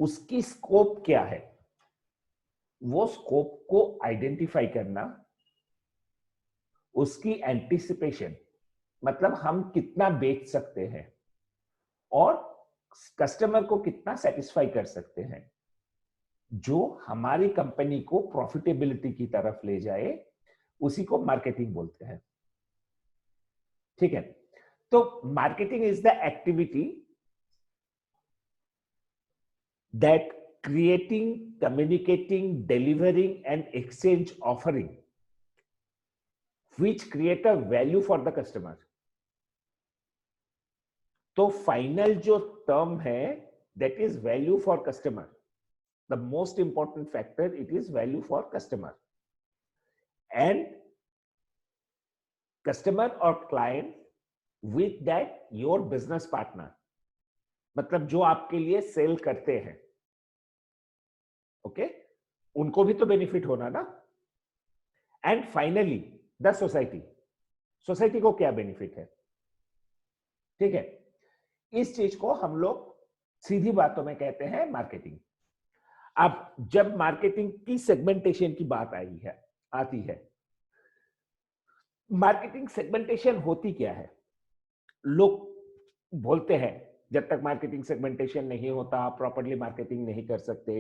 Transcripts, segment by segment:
उसकी स्कोप क्या है, वो स्कोप को आइडेंटिफाई करना, उसकी एंटिसिपेशन, मतलब हम कितना बेच सकते हैं और कस्टमर को कितना सेटिस्फाई कर सकते हैं, जो हमारी कंपनी को प्रॉफिटेबिलिटी की तरफ ले जाए, उसी को मार्केटिंग बोलते हैं। ठीक है, तो marketing is the activity that creating, communicating, delivering and exchange offering which create a value for the customer. तो फाइनल जो टर्म है that is value for customer. The most important factor, it is value for customer. And customer or client with that your business partner, मतलब जो आपके लिए cell करते हैं, okay, उनको भी तो बेनिफिट होना ना। And finally the society, society को क्या बेनिफिट है, ठीक है। इस चीज को हम लोग सीधी बातों में कहते हैं मार्केटिंग। अब जब मार्केटिंग की सेगमेंटेशन की बात आती है, मार्केटिंग सेगमेंटेशन होती क्या है। लोग बोलते हैं जब तक मार्केटिंग सेगमेंटेशन नहीं होता आप प्रॉपर्ली मार्केटिंग नहीं कर सकते,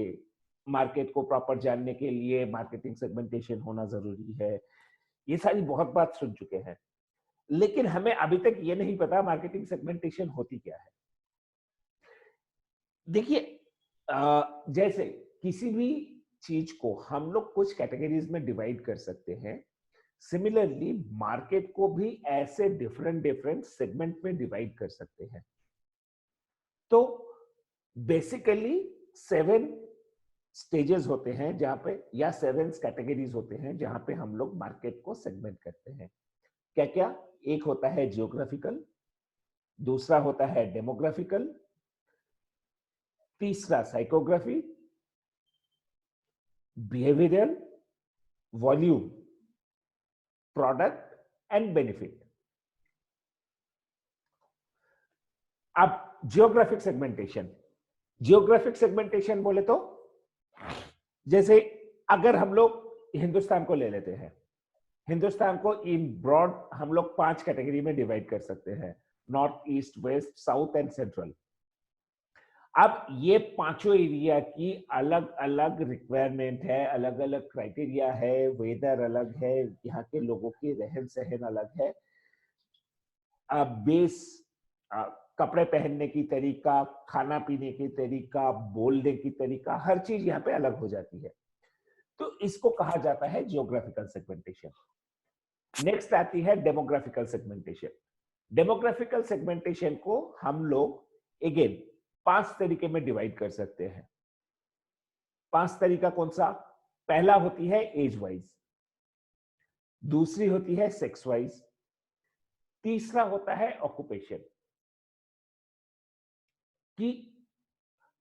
मार्केट को प्रॉपर जानने के लिए मार्केटिंग सेगमेंटेशन होना जरूरी है। ये सारी बहुत बात सुन चुके हैं, लेकिन हमें अभी तक ये नहीं पता मार्केटिंग सेगमेंटेशन होती क्या है। देखिए, जैसे किसी भी चीज को हम लोग कुछ कैटेगरीज में डिवाइड कर सकते हैं, सिमिलरली मार्केट को भी ऐसे डिफरेंट डिफरेंट सेगमेंट में डिवाइड कर सकते हैं। तो बेसिकली 7 स्टेजेस होते हैं जहां पे, या 7 कैटेगरीज होते हैं जहां पे हम लोग मार्केट को सेगमेंट करते हैं। क्या क्या? एक होता है जियोग्राफिकल, दूसरा होता है डेमोग्राफिकल, तीसरा psychography, behavioural, volume, product and benefit. अब जियोग्राफिक सेगमेंटेशन, जियोग्राफिक सेगमेंटेशन बोले तो जैसे अगर हम लोग हिंदुस्तान को ले लेते हैं, हिंदुस्तान को इन ब्रॉड हम लोग 5 कैटेगरी में डिवाइड कर सकते हैं, north, east, west, south and central. अब ये पांचों एरिया की अलग अलग रिक्वायरमेंट है, अलग अलग क्राइटेरिया है, वेदर अलग है, यहाँ के लोगों की रहन सहन अलग है, बेस, कपड़े पहनने की तरीका, खाना पीने की तरीका, बोलने की तरीका, हर चीज यहाँ पे अलग हो जाती है। तो इसको कहा जाता है जियोग्राफिकल सेगमेंटेशन। नेक्स्ट आती है डेमोग्राफिकल सेगमेंटेशन। डेमोग्राफिकल सेगमेंटेशन को हम लोग अगेन 5 तरीके में डिवाइड कर सकते हैं। 5 तरीका कौन सा? पहला होती है एज वाइज, दूसरी होती है सेक्स वाइज, तीसरा होता है ऑक्यूपेशन, कि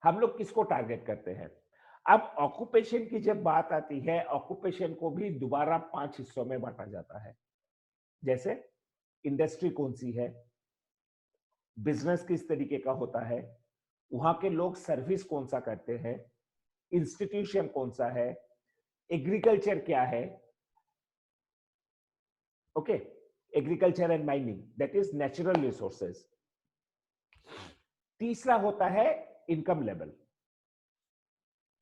हम लोग किसको टारगेट करते हैं। अब ऑक्यूपेशन की जब बात आती है, ऑक्यूपेशन को भी दोबारा 5 हिस्सों में बांटा जाता है। जैसे इंडस्ट्री कौन सी है, बिजनेस किस तरीके का होता है, वहां के लोग सर्विस कौन सा करते हैं, इंस्टीट्यूशन कौन सा है, एग्रीकल्चर क्या है, okay, agriculture and mining, that is natural resources. तीसरा होता है इनकम लेवल,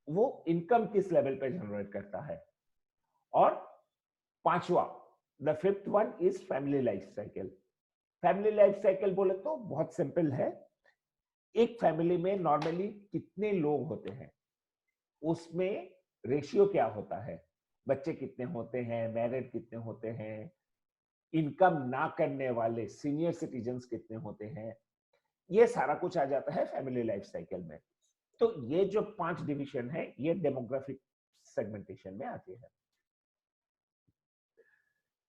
वो इनकम किस लेवल पे जनरेट करता है। और पांचवा, the fifth one is family life cycle. Family life cycle बोले तो बहुत सिंपल है, एक फैमिली में नॉर्मली कितने लोग होते हैं, उसमें रेशियो क्या होता है, बच्चे कितने होते हैं, मैरिड कितने होते हैं, इनकम ना करने वाले सीनियर सिटीजन्स कितने होते हैं, ये सारा कुछ आ जाता है फैमिली लाइफ साइकिल में। तो ये जो 5 डिवीजन है, ये डेमोग्राफिक सेगमेंटेशन में आती है।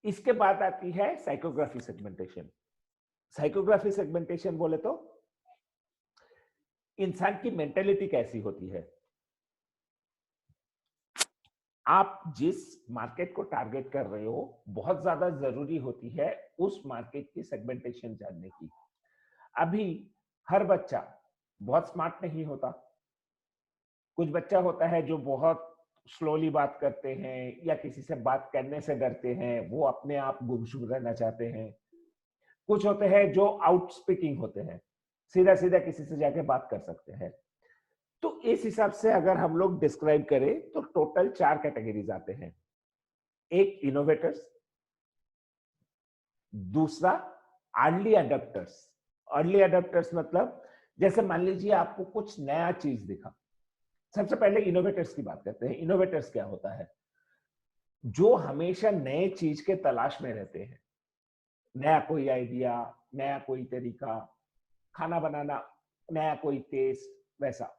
इसके बाद आती है साइकोग्राफी सेगमेंटेशन। साइकोग्राफी सेगमेंटेशन बोले तो इंसान की मेंटेलिटी कैसी होती है। आप जिस मार्केट को टारगेट कर रहे हो, बहुत ज्यादा जरूरी होती है उस मार्केट की सेगमेंटेशन जानने की। अभी हर बच्चा बहुत स्मार्ट नहीं होता, कुछ बच्चा होता है जो बहुत स्लोली बात करते हैं या किसी से बात करने से डरते हैं, वो अपने आप गुमसुम रहना चाहते हैं। कुछ होते हैं जो आउट स्पीकिंग होते हैं, सीधा सीधा किसी से जाके बात कर सकते हैं। तो इस हिसाब से अगर हम लोग डिस्क्राइब करें तो टोटल 4 कैटेगरीज आते हैं। एक इनोवेटर्स, दूसरा अर्ली अडॉप्टर्स। अर्ली अडॉप्टर्स मतलब जैसे मान लीजिए आपको कुछ नया चीज दिखा। सबसे पहले इनोवेटर्स की बात करते हैं। इनोवेटर्स क्या होता है? जो हमेशा नए चीज के तलाश में रहते हैं। नया कोई आइडिया, नया कोई तरीका, खाना बनाना, नया कोई टेस्ट, वैसा।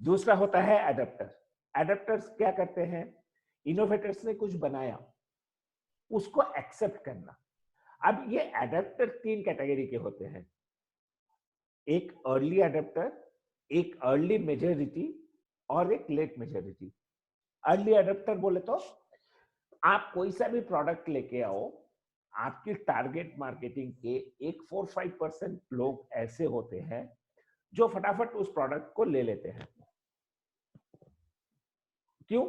दूसरा होता है एडेप्टर। एडेप्टर्स क्या करते हैं? इनोवेटर्स ने कुछ बनाया, उसको एक्सेप्ट करना। अब ये एडेप्टर 3 कैटेगरी के होते हैं। एक अर्ली एडेप्टर, एक अर्ली मेजॉरिटी और एक लेट मेजॉरिटी। अर्ली एडेप्टर बोले तो आप कोई सा भी प्रोडक्ट लेके आओ, आपकी टारगेट मार्केटिंग के एक 4-5% लोग ऐसे होते हैं जो फटाफट उस प्रोडक्ट को ले लेते हैं। क्यों?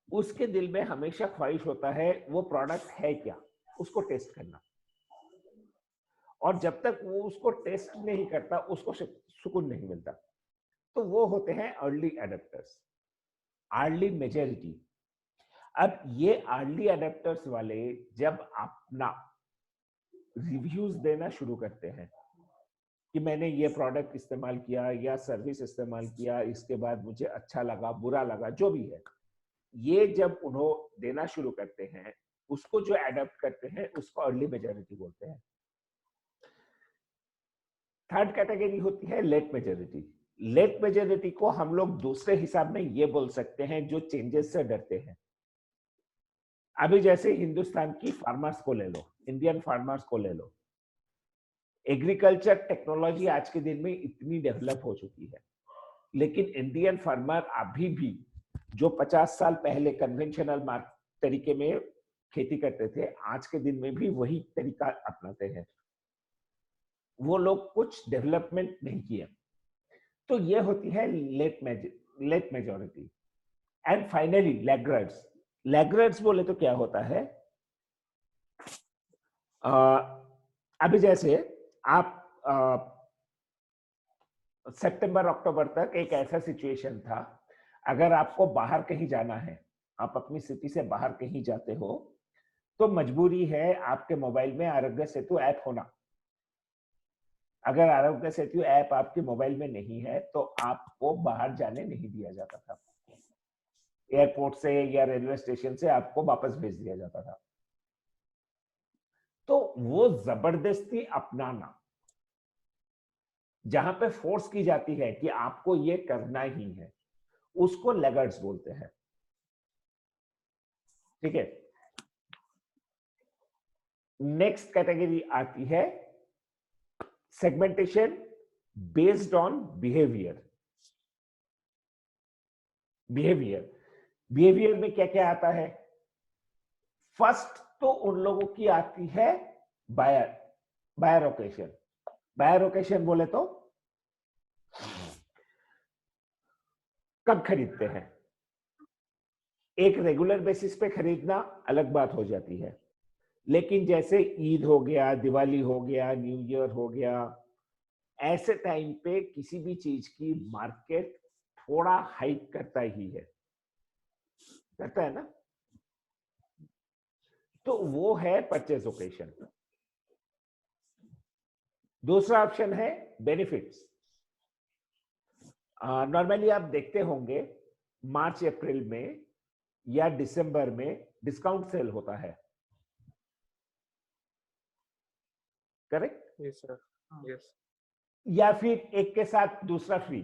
उसके दिल में हमेशा ख्वाहिश होता है वो प्रोडक्ट है क्या, उसको टेस्ट करना। और जब तक वो उसको टेस्ट नहीं करता, उसको सुकून नहीं मिलता। तो वो होते हैं अर्ली एडेप्टर्स। Early majority. अब ये अर्ली एडेप्टर्स वाले जब अपना रिव्यूज देना शुरू करते हैं कि मैंने ये प्रोडक्ट इस्तेमाल किया या सर्विस इस्तेमाल किया, इसके बाद मुझे अच्छा लगा, बुरा लगा, जो भी है, ये जब उन्होंने देना शुरू करते हैं, उसको जो एडॉप्ट करते हैं उसको अर्ली मेजॉरिटी बोलते हैं। थर्ड कैटेगरी होती है लेट मेजॉरिटी। लेट मेजॉरिटी को हम लोग दूसरे हिसाब में ये बोल सकते हैं जो चेंजेस से डरते हैं। अभी जैसे हिंदुस्तान की फार्मर्स को ले लो, इंडियन फार्मर्स को ले लो। एग्रीकल्चर टेक्नोलॉजी आज के दिन में इतनी डेवलप हो चुकी है, लेकिन इंडियन फार्मर अभी भी जो 50 साल पहले कन्वेंशनल तरीके में खेती करते थे, आज के दिन में भी वही तरीका अपनाते हैं। वो लोग कुछ डेवलपमेंट नहीं किया। तो ये होती है late majority. And finally laggards. Laggards बोले तो क्या होता है? अभी जैसे आप सितंबर अक्टूबर तक एक ऐसा सिचुएशन था, अगर आपको बाहर कहीं जाना है, आप अपनी सिटी से बाहर कहीं जाते हो, तो मजबूरी है आपके मोबाइल में आरोग्य सेतु ऐप होना। अगर आरोग्य सेतु ऐप आपके मोबाइल में नहीं है तो आपको बाहर जाने नहीं दिया जाता था। एयरपोर्ट से या रेलवे स्टेशन से आपको वापस भेज दिया जाता था। तो वो जबरदस्ती अपनाना, जहां पे फोर्स की जाती है कि आपको ये करना ही है, उसको लैगर्ड्स बोलते हैं। ठीक है। नेक्स्ट कैटेगरी आती है segmentation based on behaviour. Behaviour में क्या क्या आता है? फर्स्ट तो उन लोगों की आती है बायर ओकेशन। बायर ओकेशन बोले तो कब खरीदते हैं। एक रेगुलर बेसिस पे खरीदना अलग बात हो जाती है, लेकिन जैसे ईद हो गया, दिवाली हो गया, न्यू ईयर हो गया, ऐसे टाइम पे किसी भी चीज की मार्केट थोड़ा हाइक करता ही है, करता है ना? तो वो है परचेज ओकेशन। दूसरा ऑप्शन है बेनिफिट्स। नॉर्मली आप देखते होंगे मार्च अप्रैल में या दिसंबर में डिस्काउंट सेल होता है, करेक्ट? Yes sir, yes. या फिर एक के साथ दूसरा फ्री।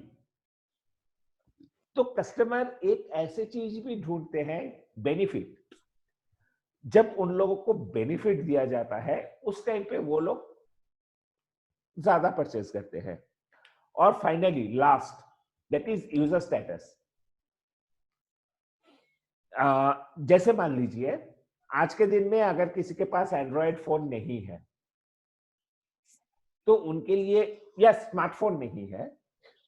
तो कस्टमर एक ऐसे चीज भी ढूंढते हैं, बेनिफिट। जब उन लोगों को बेनिफिट दिया जाता है उस टाइम पे वो लोग ज्यादा परचेज करते हैं। और finally last, that is user status. जैसे मान लीजिए आज के दिन में अगर किसी के पास एंड्रॉयड फोन नहीं है तो उनके लिए, या स्मार्टफोन नहीं है,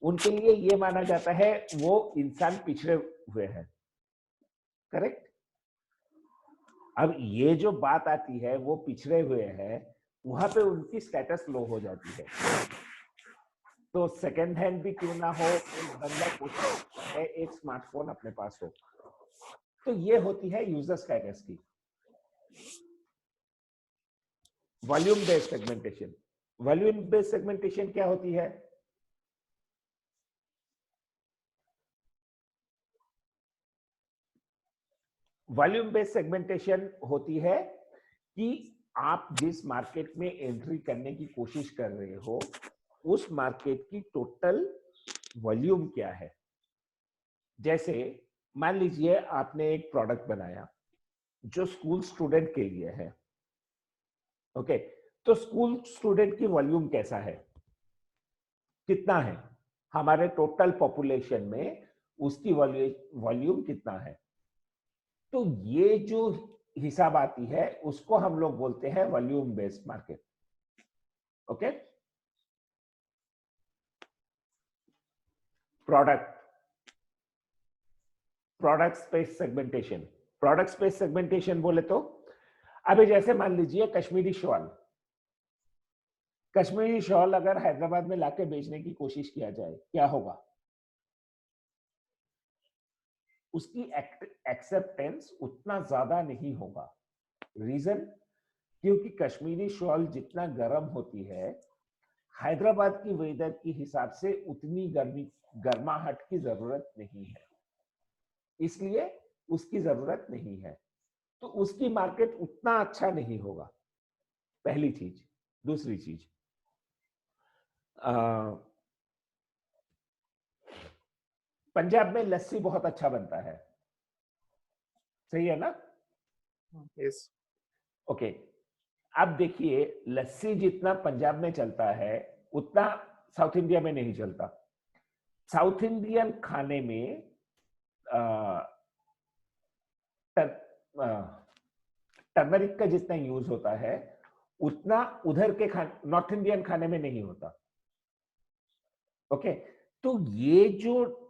उनके लिए ये माना जाता है वो इंसान पिछड़े हुए हैं। करेक्ट। अब ये जो बात आती है वो पिछड़े हुए हैं, वहां पे उनकी स्टेटस लो हो जाती है। तो सेकेंड हैंड भी क्यों ना हो, एक बंदा कोशिश है एक स्मार्टफोन अपने पास हो, तो ये होती है यूजर स्टेटस की। Volume based segmentation. Volume based segmentation क्या होती है? वॉल्यूम बेस्ड सेगमेंटेशन होती है कि आप जिस मार्केट में एंट्री करने की कोशिश कर रहे हो, उस मार्केट की टोटल वॉल्यूम क्या है। जैसे मान लीजिए आपने एक प्रोडक्ट बनाया जो स्कूल स्टूडेंट के लिए है। ओके, तो स्कूल स्टूडेंट की वॉल्यूम कैसा है, कितना है हमारे टोटल पॉपुलेशन में, उसकी वॉल्यूम कितना है। तो ये जो हिसाब आती है उसको हम लोग बोलते हैं volume based market. Okay. Product space segmentation. Product space segmentation बोले तो अभी जैसे मान लीजिए कश्मीरी शॉल। कश्मीरी शॉल अगर हैदराबाद में लाके बेचने की कोशिश किया जाए, क्या होगा? उसकी एक्सेप्टेंस उतना ज्यादा नहीं होगा। रीजन, क्योंकि कश्मीरी शॉल जितना गर्म होती है, हैदराबाद की वेदर की हिसाब से उतनी गर्माहट की जरूरत नहीं है, इसलिए उसकी जरूरत नहीं है, तो उसकी मार्केट उतना अच्छा नहीं होगा। पहली चीज। दूसरी चीज, पंजाब में लस्सी बहुत अच्छा बनता है, सही है ना? यस। ओके। अब देखिए, लस्सी जितना पंजाब में चलता है उतना साउथ इंडिया में नहीं चलता। साउथ इंडियन खाने में टर्मरिक का जितना यूज होता है उतना उधर के खाने, नॉर्थ इंडियन खाने में नहीं होता। ओके। तो ये जो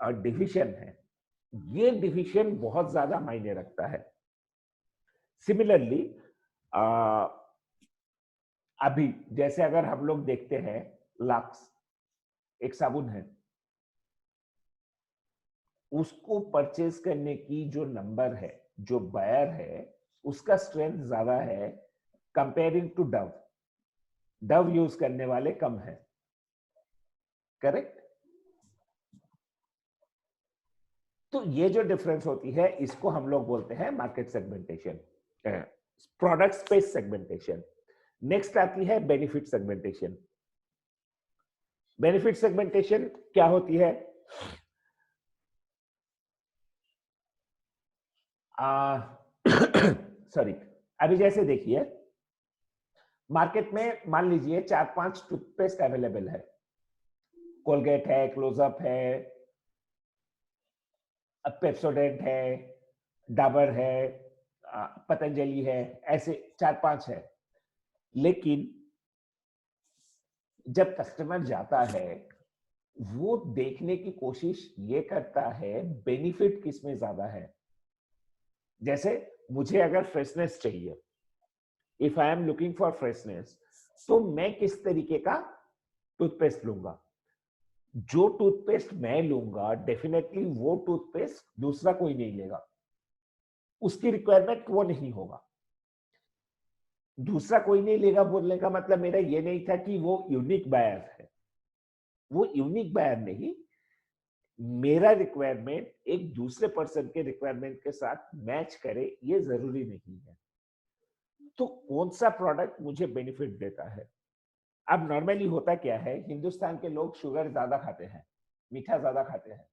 डिविजन है, ये डिविजन बहुत ज्यादा मायने रखता है। सिमिलरली अभी जैसे अगर हम लोग देखते हैं, लक्स एक साबुन है, उसको परचेज करने की जो नंबर है, जो बायर है, उसका स्ट्रेंथ ज्यादा है comparing to Dove. Dove use करने वाले कम है। करेक्ट। तो ये जो डिफरेंस होती है इसको हम लोग बोलते हैं market segmentation, product space segmentation. Next आती है बेनिफिट सेगमेंटेशन। बेनिफिट सेगमेंटेशन क्या होती है? सॉरी, अभी जैसे देखिए, मार्केट में मान लीजिए 4-5 टूथपेस्ट अवेलेबल है। कोलगेट है, क्लोजअप है, पेप्सोडेंट है, डाबर है, पतंजलि है, ऐसे 4-5 है। लेकिन जब कस्टमर जाता है, वो देखने की कोशिश ये करता है बेनिफिट किसमें ज्यादा है। जैसे मुझे अगर फ्रेशनेस चाहिए, if I am looking for freshness, तो मैं किस तरीके का टूथपेस्ट लूंगा? जो टूथपेस्ट मैं लूंगा डेफिनेटली वो टूथपेस्ट दूसरा कोई नहीं लेगा, उसकी रिक्वायरमेंट वो नहीं होगा। दूसरा कोई नहीं लेगा बोलने का मतलब मेरा ये नहीं था कि वो यूनिक बायर है। वो यूनिक बायर नहीं, मेरा रिक्वायरमेंट एक दूसरे पर्सन के रिक्वायरमेंट के साथ मैच करे ये जरूरी नहीं है। तो कौन सा प्रोडक्ट मुझे बेनिफिट देता है? अब नॉर्मली होता क्या है, हिंदुस्तान के लोग शुगर ज्यादा खाते हैं, मीठा ज्यादा खाते हैं।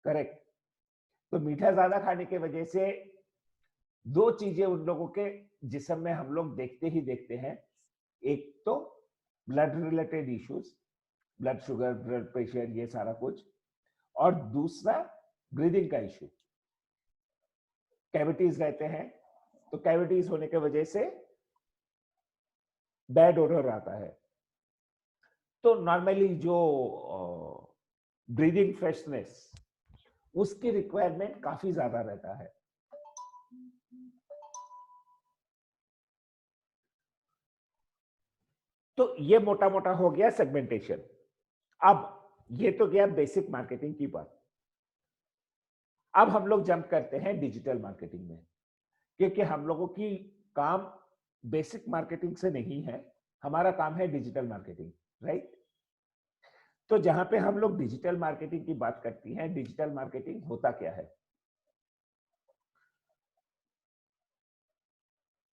करेक्ट। तो मीठा ज्यादा खाने की वजह से दो चीजें उन लोगों के जिस्म में हम लोग देखते ही देखते हैं। एक तो blood related issues, blood sugar, blood pressure, ये सारा कुछ। और दूसरा ब्रीदिंग का इश्यू, कैविटीज रहते हैं, तो कैविटीज होने की वजह से बैड ओडर आता है। तो नॉर्मली जो ब्रीदिंग फ्रेशनेस उसकी रिक्वायरमेंट काफी ज्यादा रहता है। तो ये मोटा मोटा हो गया सेगमेंटेशन। अब ये तो गया बेसिक मार्केटिंग की बात। अब हम लोग जंप करते हैं डिजिटल मार्केटिंग में, क्योंकि हम लोगों की काम बेसिक मार्केटिंग से नहीं है, हमारा काम है डिजिटल मार्केटिंग, राइट? तो जहां पे हम लोग डिजिटल मार्केटिंग की बात करती हैं, डिजिटल मार्केटिंग होता क्या है?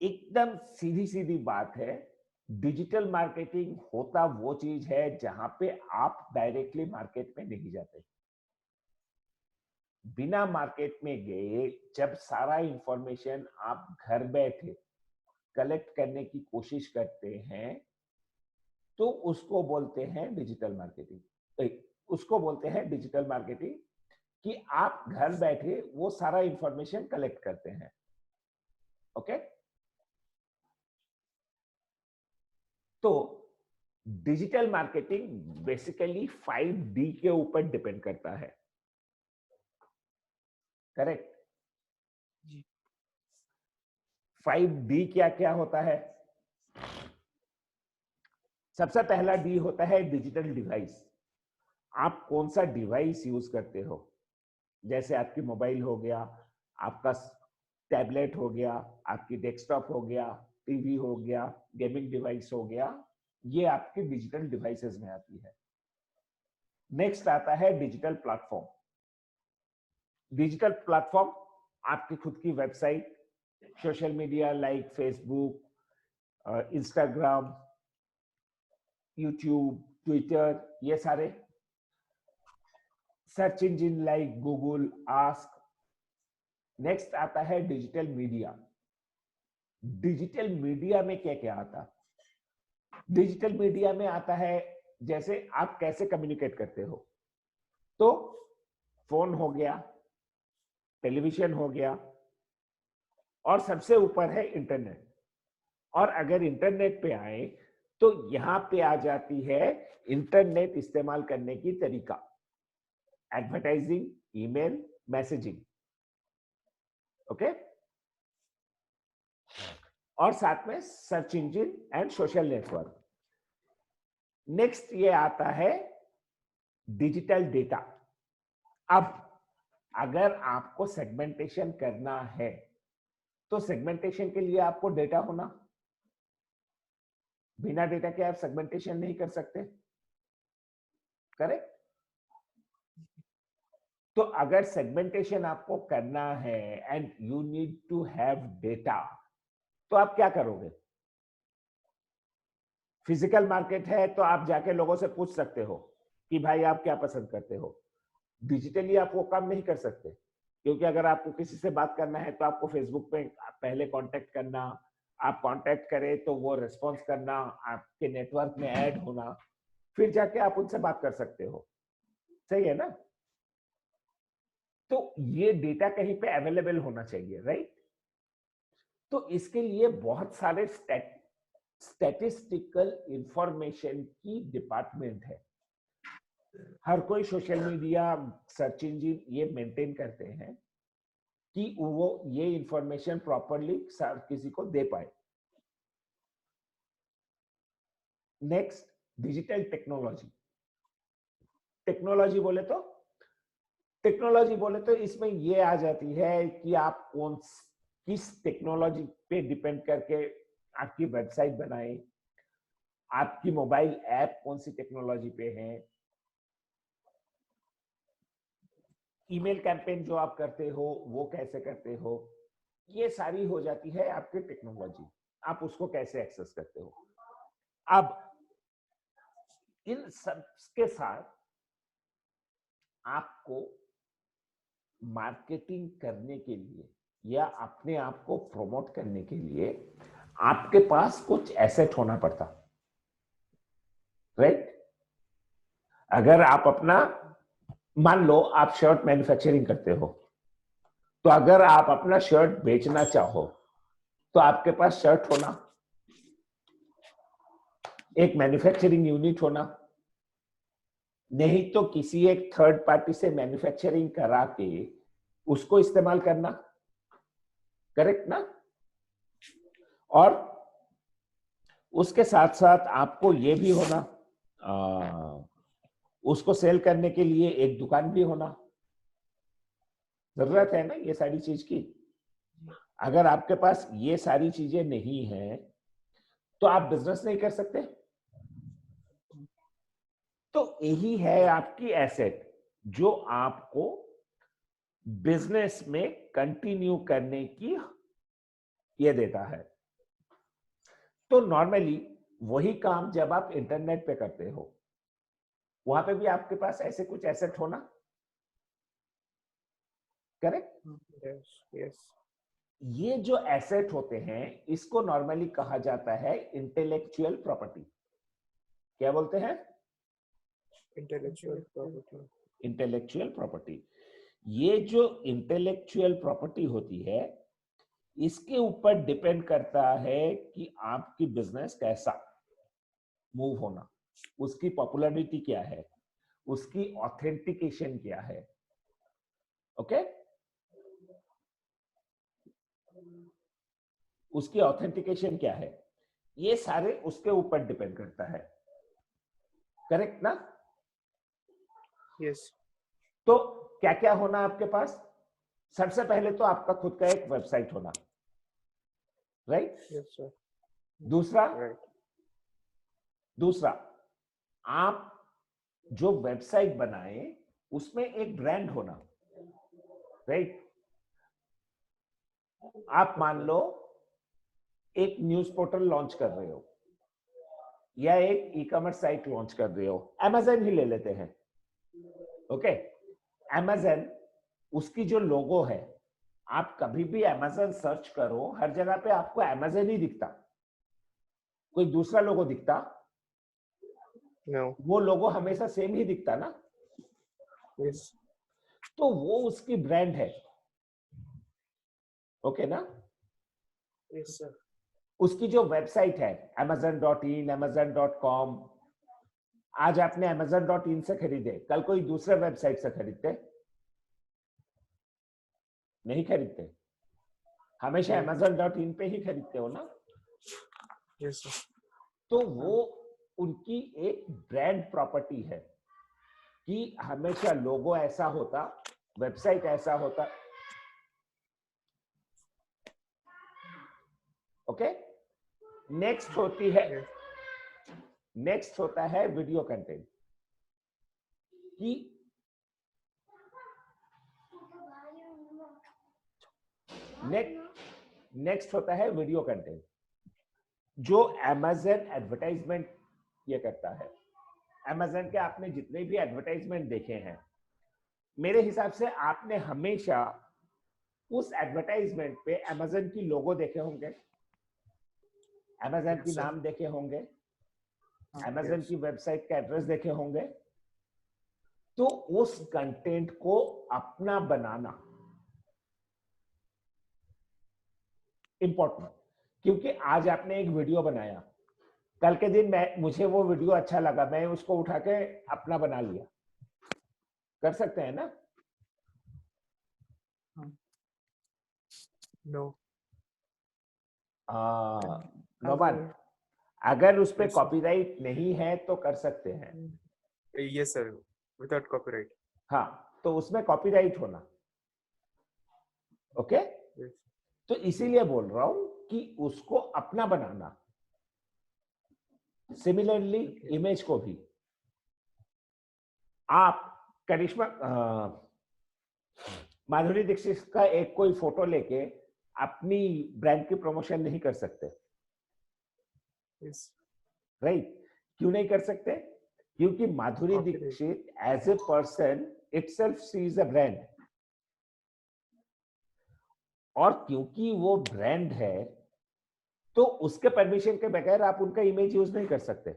एकदम सीधी सीधी बात है, डिजिटल मार्केटिंग होता वो चीज है जहां पे आप डायरेक्टली मार्केट में नहीं जाते। बिना मार्केट में गए जब सारा इंफॉर्मेशन आप घर बैठे कलेक्ट करने की कोशिश करते हैं, तो उसको बोलते हैं डिजिटल मार्केटिंग। उसको बोलते हैं डिजिटल मार्केटिंग, कि आप घर बैठे वो सारा इंफॉर्मेशन कलेक्ट करते हैं। ओके? तो डिजिटल मार्केटिंग बेसिकली 5D के ऊपर डिपेंड करता है, करेक्ट? जी। 5D क्या क्या होता है? सबसे पहला डी होता है डिजिटल डिवाइस। आप कौन सा डिवाइस यूज करते हो? जैसे आपकी मोबाइल हो गया, आपका टैबलेट हो गया, आपकी डेस्कटॉप हो गया, टीवी हो गया, गेमिंग डिवाइस हो गया, ये आपके डिजिटल डिवाइसेस में आती है। नेक्स्ट आता है डिजिटल प्लेटफॉर्म। डिजिटल प्लेटफॉर्म आपकी खुद की website, social media like Facebook, Instagram, YouTube, Twitter, ये सारे, search engine like Google, ask. Next आता है डिजिटल मीडिया। डिजिटल मीडिया में क्या क्या आता? डिजिटल मीडिया में आता है जैसे आप कैसे कम्युनिकेट करते हो। तो फोन हो गया, टेलीविजन हो गया, और सबसे ऊपर है इंटरनेट। और अगर इंटरनेट पे आए तो यहां पे आ जाती है इंटरनेट इस्तेमाल करने की तरीका, एडवर्टाइजिंग, ईमेल, मैसेजिंग। ओके? और साथ में search engine and social network. Next ये आता है डिजिटल डेटा। अब अगर आपको सेगमेंटेशन करना है तो सेगमेंटेशन के लिए आपको डेटा होना, बिना डेटा के आप सेगमेंटेशन नहीं कर सकते, करेक्ट? तो अगर सेगमेंटेशन आपको करना है and you need to have data, तो आप क्या करोगे? फिजिकल मार्केट है तो आप जाके लोगों से पूछ सकते हो कि भाई आप क्या पसंद करते हो। डिजिटली आप वो काम नहीं कर सकते, क्योंकि अगर आपको किसी से बात करना है तो आपको फेसबुक पे पहले कांटेक्ट करना, आप कांटेक्ट करें तो वो रिस्पॉन्स करना, आपके नेटवर्क में ऐड होना, फिर जाके आप उनसे बात कर सकते हो। सही है ना? तो ये डेटा कहीं पे अवेलेबल होना चाहिए, राइट? तो इसके लिए बहुत सारे स्टैटिस्टिकल इंफॉर्मेशन की डिपार्टमेंट है। हर कोई सोशल मीडिया, सर्च इंजन ये मेंटेन करते हैं कि वो ये इंफॉर्मेशन प्रॉपरली किसी को दे पाए। Next, digital technology. टेक्नोलॉजी बोले तो इसमें ये आ जाती है कि आप किस टेक्नोलॉजी पे डिपेंड करके आपकी वेबसाइट बनाए, आपकी मोबाइल ऐप कौन सी टेक्नोलॉजी पे है, ईमेल कैंपेन जो आप करते हो वो कैसे करते हो, ये सारी हो जाती है आपकी टेक्नोलॉजी। आप उसको कैसे एक्सेस करते हो। अब इन सब के साथ आपको मार्केटिंग करने के लिए या अपने आप को प्रमोट करने के लिए आपके पास कुछ एसेट होना पड़ता, राइट? अगर आप अपना, मान लो आप शर्ट मैन्युफैक्चरिंग करते हो, तो अगर आप अपना शर्ट बेचना चाहो तो आपके पास शर्ट होना, एक मैन्युफैक्चरिंग यूनिट होना, नहीं तो किसी एक थर्ड पार्टी से मैन्युफैक्चरिंग करा के उसको इस्तेमाल करना, करेक्ट ना? और उसके साथ साथ आपको ये भी होना, उसको सेल करने के लिए एक दुकान भी होना, जरूरत है ना ये सारी चीज की। अगर आपके पास ये सारी चीजें नहीं है तो आप बिजनेस नहीं कर सकते। तो यही है आपकी एसेट जो आपको बिजनेस में कंटिन्यू करने की ये देता है। तो नॉर्मली वही काम जब आप इंटरनेट पे करते हो, वहां पे भी आपके पास ऐसे कुछ एसेट होना, करेक्ट? Yes. Yes. ये जो एसेट होते हैं इसको नॉर्मली कहा जाता है इंटेलेक्चुअल प्रॉपर्टी। क्या बोलते हैं? Intellectual property. Intellectual property. ये जो इंटेलेक्चुअल प्रॉपर्टी होती है इसके ऊपर डिपेंड करता है कि आपकी बिजनेस कैसा मूव होना, उसकी पॉपुलैरिटी क्या है, उसकी ऑथेंटिकेशन क्या है। ओके? उसकी ऑथेंटिकेशन क्या है, ये सारे उसके ऊपर डिपेंड करता है, करेक्ट ना? Yes. तो क्या क्या होना आपके पास? सबसे पहले तो आपका खुद का एक वेबसाइट होना, राइट? Yes, sir. दूसरा, Right. दूसरा आप जो वेबसाइट बनाए उसमें एक ब्रांड होना, राइट? आप मान लो एक न्यूज पोर्टल लॉन्च कर रहे हो या एक ई कॉमर्स साइट लॉन्च कर रहे हो, Amazon ही ले लेते हैं। ओके? Amazon, उसकी जो लोगो है, आप कभी भी Amazon सर्च करो हर जगह पे आपको Amazon ही दिखता, कोई दूसरा लोगो दिखता? No. वो लोगो हमेशा सेम ही दिखता ना। Yes. तो वो उसकी ब्रांड है, ओके ना? Yes, sir. उसकी जो वेबसाइट है amazon.in, amazon.com, आज आपने amazon.in से खरीदे, कल कोई दूसरे वेबसाइट से खरीदते नहीं? खरीदते, हमेशा नहीं। amazon.in पे ही खरीदते हो ना? Yes, sir. तो वो उनकी एक ब्रांड प्रॉपर्टी है कि हमेशा लोगो ऐसा होता, वेबसाइट ऐसा होता। ओके? नेक्स्ट होती है, Yes. नेक्स्ट होता है वीडियो कंटेंट कि नेक्स्ट होता है वीडियो कंटेंट जो Amazon एडवर्टाइजमेंट ये करता है। Amazon के आपने जितने भी एडवर्टाइजमेंट देखे हैं, मेरे हिसाब से आपने हमेशा उस एडवर्टाइजमेंट पे Amazon की लोगो देखे होंगे, Amazon की Yes, sir. नाम देखे होंगे, Amazon Yes. की वेबसाइट का एड्रेस देखे होंगे। तो उस कंटेंट को अपना बनाना इंपॉर्टेंट, क्योंकि आज आपने एक वीडियो बनाया, कल के दिन मुझे वो वीडियो अच्छा लगा, मैं उसको उठा के अपना बना लिया, कर सकते हैं ना? No. नौबान, अगर उस पे Yes, sir. कॉपीराइट नहीं है तो कर सकते हैं। Yes, sir. Without copyright. हाँ, तो उसमें कॉपीराइट होना, ओके? Yes. तो इसीलिए बोल रहा हूं कि उसको अपना बनाना। सिमिलरली इमेज को भी आप करिश्मा माधुरी दीक्षित का एक कोई फोटो लेके अपनी ब्रांड की प्रमोशन नहीं कर सकते, Yes. राइट? क्यों नहीं कर सकते? क्योंकि Madhuri Copyright. Dixit as a person itself she is a brand, और क्योंकि वो ब्रांड है तो उसके परमिशन के बगैर आप उनका इमेज यूज नहीं कर सकते।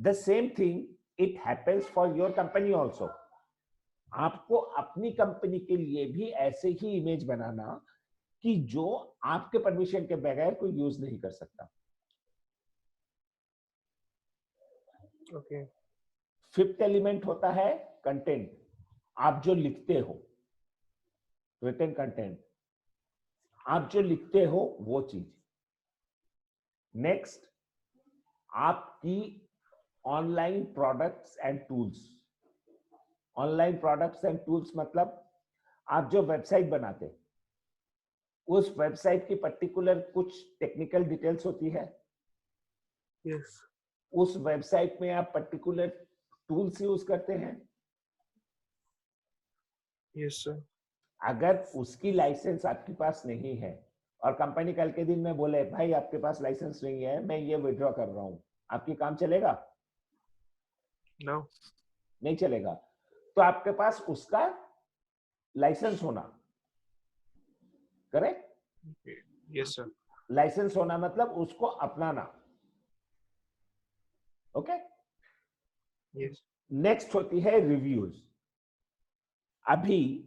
The same thing it happens for your company also. आपको अपनी कंपनी के लिए भी ऐसे ही इमेज बनाना कि जो आपके परमिशन के बगैर कोई यूज नहीं कर सकता। Okay. फिफ्थ एलिमेंट होता है कंटेंट, आप जो लिखते हो, रिटन कंटेंट, आप जो लिखते हो वो चीज। नेक्स्ट, आपकी online products and tools. Online products and tools मतलब आप जो वेबसाइट बनाते, उस वेबसाइट की पर्टिकुलर कुछ टेक्निकल डिटेल्स होती है, Yes. उस वेबसाइट में आप पर्टिकुलर टूल्स यूज करते हैं। Yes, sir. अगर उसकी लाइसेंस आपके पास नहीं है और कंपनी कल के दिन में बोले भाई आपके पास लाइसेंस नहीं है, मैं ये विड्रॉ कर रहा हूं, आपकी काम चलेगा? No. नहीं चलेगा। तो आपके पास उसका लाइसेंस होना, करेक्ट? Yes, sir. लाइसेंस होना मतलब उसको अपनाना। ओके। Yes. नेक्स्ट होती है रिव्यूज। अभी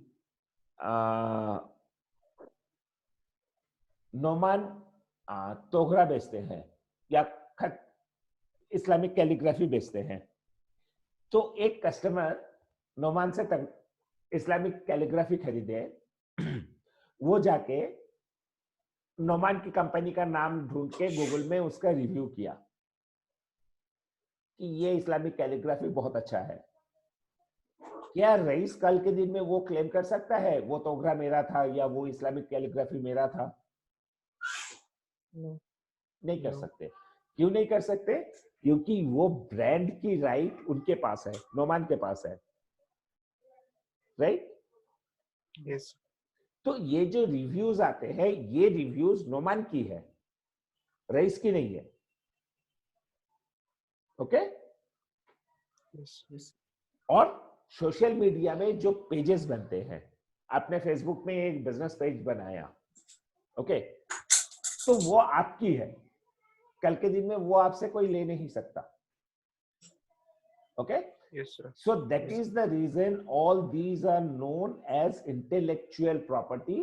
नोमान तोहरा बेचते हैं या खत इस्लामिक कैलीग्राफी बेचते हैं, तो एक कस्टमर नोमान से इस्लामिक कैलीग्राफी खरीदे, वो जाके नोमान की कंपनी का नाम ढूंढ के गूगल में उसका रिव्यू किया कि ये इस्लामिक कैलीग्राफी बहुत अच्छा है। क्या रईस कल के दिन में वो क्लेम कर सकता है वो तोहरा मेरा था या वो इस्लामिक कैलीग्राफी मेरा था? No. नहीं कर No. सकते। क्यों नहीं कर सकते? क्योंकि वो ब्रांड की राइट उनके पास है, नोमान के पास है, राइट? Yes. तो ये जो रिव्यूज आते हैं, ये रिव्यूज नोमान की है, रईस की नहीं है। ओके? Yes. Yes. और सोशल मीडिया में जो पेजेस बनते हैं, आपने फेसबुक में एक बिजनेस पेज बनाया, ओके, तो वो आपकी है, कल के दिन में वो आपसे कोई ले नहीं सकता। Okay? Yes, sir. So that is the reason all these are known as intellectual property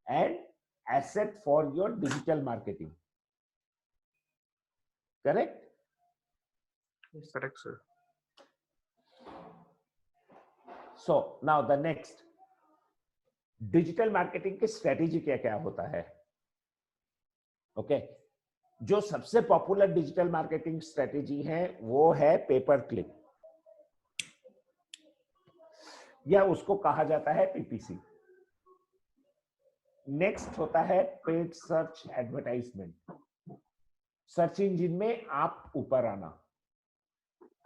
and asset for your digital marketing. Correct? Yes. Correct, sir. So now the next, digital marketing की strategy क्या क्या होता है? Okay, जो सबसे popular digital marketing strategy है वो है पेपर क्लिक, या उसको कहा जाता है पीपीसी। नेक्स्ट होता है paid search advertisement, search engine में आप ऊपर आना।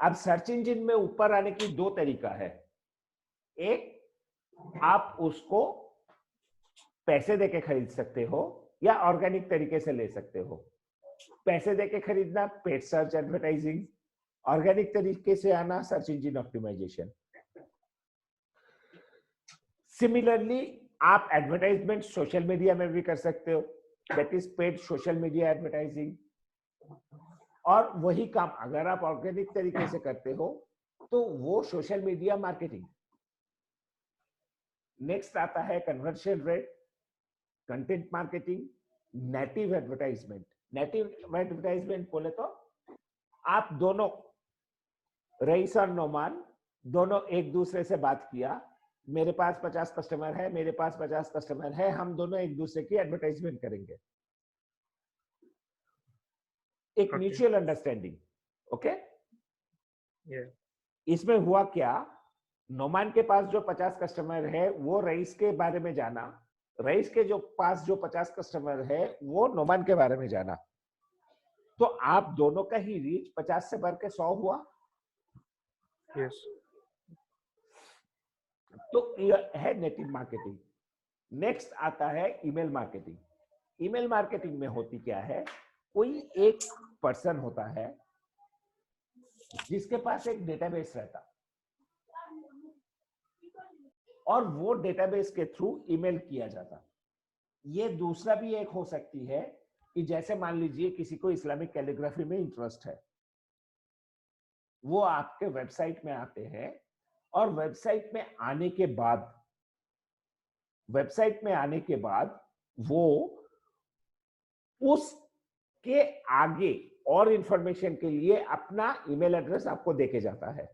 अब सर्च इंजन में ऊपर आने की दो तरीका है, एक आप उसको पैसे देके खरीद सकते हो या ऑर्गेनिक तरीके से ले सकते हो। पैसे देके खरीदना पेड सर्च एडवर्टाइजिंग, ऑर्गेनिक तरीके से आना सर्च इंजन ऑप्टिमाइजेशन। सिमिलरली आप एडवर्टाइजमेंट सोशल मीडिया में भी कर सकते हो, that is paid social media advertising. और वही काम अगर आप ऑर्गेनिक तरीके से करते हो तो वो सोशल मीडिया मार्केटिंग। नेक्स्ट आता है conversion rate, content marketing, native advertisement. Native advertisement बोले तो आप दोनों, रईस और नोमान दोनों एक दूसरे से बात किया, मेरे पास 50 कस्टमर है, मेरे पास 50 कस्टमर है, हम दोनों एक दूसरे की एडवर्टाइजमेंट करेंगे, एक Okay. Mutual understanding. Okay? Yeah. इसमें हुआ क्या, नोमान के पास जो 50 कस्टमर है वो रईस के बारे में जाना, रईस के जो पास जो 50 कस्टमर है वो नोमान के बारे में जाना, तो आप दोनों का ही रीच 50 से बढ़ के 100 हुआ। Yes. तो यह है नेटिव मार्केटिंग। नेक्स्ट आता है ईमेल मार्केटिंग। ईमेल मार्केटिंग में होती क्या है, कोई एक पर्सन होता है जिसके पास एक डेटाबेस रहता और वो डेटाबेस के थ्रू ईमेल किया जाता। ये दूसरा भी एक हो सकती है कि जैसे मान लीजिए किसी को इस्लामिक कैलीग्राफी में इंटरेस्ट है, वो आपके वेबसाइट में आते हैं और वेबसाइट में आने के बाद वो उसके आगे और इंफॉर्मेशन के लिए अपना ईमेल एड्रेस आपको देके जाता है।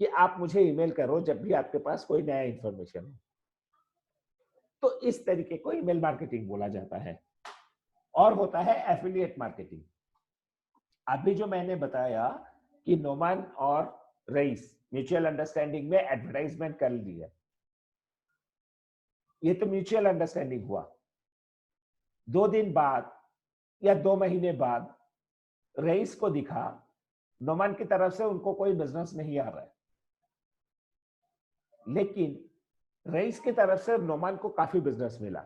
कि आप मुझे ईमेल करो जब भी आपके पास कोई नया इंफॉर्मेशन हो। तो इस तरीके को ईमेल मार्केटिंग बोला जाता है। और होता है एफिलिएट मार्केटिंग। अभी जो मैंने बताया कि नोमान और रईस म्यूचुअल अंडरस्टैंडिंग में एडवर्टाइजमेंट कर ली है, ये तो म्यूचुअल अंडरस्टैंडिंग हुआ। 2 दिन बाद या 2 महीने बाद रईस को दिखा नोमान की तरफ से उनको कोई बिजनेस नहीं आ रहा है, लेकिन रईस की तरफ से नोमान को काफी बिजनेस मिला।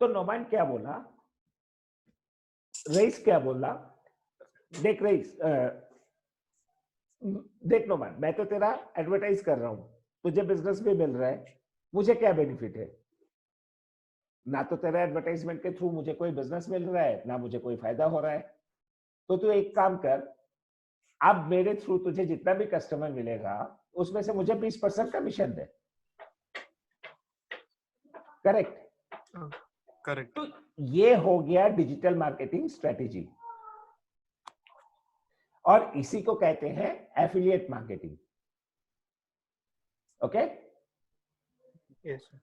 तो नोमान क्या बोला, रईस क्या बोला, देख रईस, देख नोमान, मैं तो तेरा एडवर्टाइज कर रहा हूं, तुझे बिजनेस भी मिल रहा है, मुझे क्या बेनिफिट है? ना तो तेरा एडवर्टाइजमेंट के थ्रू मुझे कोई बिजनेस मिल रहा है, ना मुझे कोई फायदा हो रहा है। तो तू एक काम कर, अब मेरे थ्रू तुझे जितना भी कस्टमर मिलेगा उसमें से मुझे 20% कमीशन दे। करेक्ट? करेक्ट। तो ये हो गया डिजिटल मार्केटिंग स्ट्रेटेजी, और इसी को कहते हैं affiliate marketing. Okay? Yes sir.